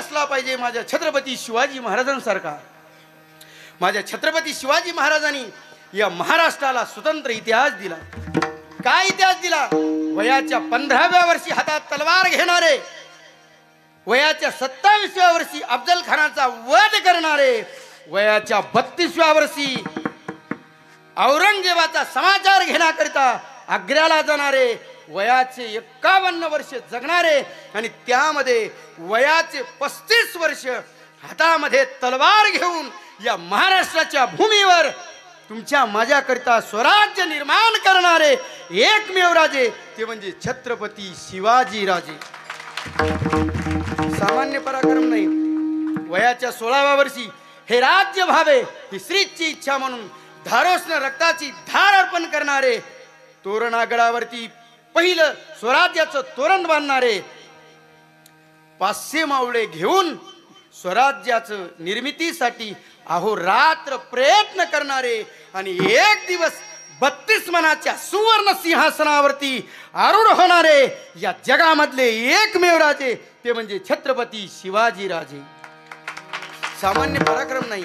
असला पाहिजे माझ्या छत्रपती शिवाजी महाराजांसारखा। माझ्या छत्रपती शिवाजी महाराजांनी या महाराष्ट्राला स्वतंत्र इतिहास दिला। काय इतिहास दिला? वयाच्या 15व्या वर्षी हातात तलवार घेणारे, वयाच्या 27व्या वर्षी अफजल खानाचा वध करणारे, वयाच्या 32व्या वर्षी औरंगजेबाचा समाचार घेण्याकरिता आग्र्याला जाणारे, वयाचे 51 वर्ष जगणारे आणि त्यामध्ये वयाचे 35 वर्ष हातामध्ये तलवार घेऊन या महाराष्ट्राच्या भूमीवर तुमच्या माझ्याकरिता स्वराज्य निर्माण करणारे एकमेव राजे ते म्हणजे छत्रपती शिवाजी राजे। सामान्य पराक्रम नाही। वयाच्या 16व्या वर्षी हे राज्य व्हावे ही श्रीची इच्छा म्हणून धारोष्ण रक्ताची धार अर्पण करणारे, तोरणागडावरती पहिलं स्वराज्याचं तोरण बांधणारे, 500 मावळे घेऊन स्वराज्याचं निर्मितीसाठी अहोरात्र प्रयत्न करणारे आणि एक दिवस 32 मनाच्या सुवर्ण सिंहासनावरती आरूढ होणारे या जगामधले एकमेव राजे ते म्हणजे छत्रपती शिवाजी राजे। सामान्य पराक्रम नाही।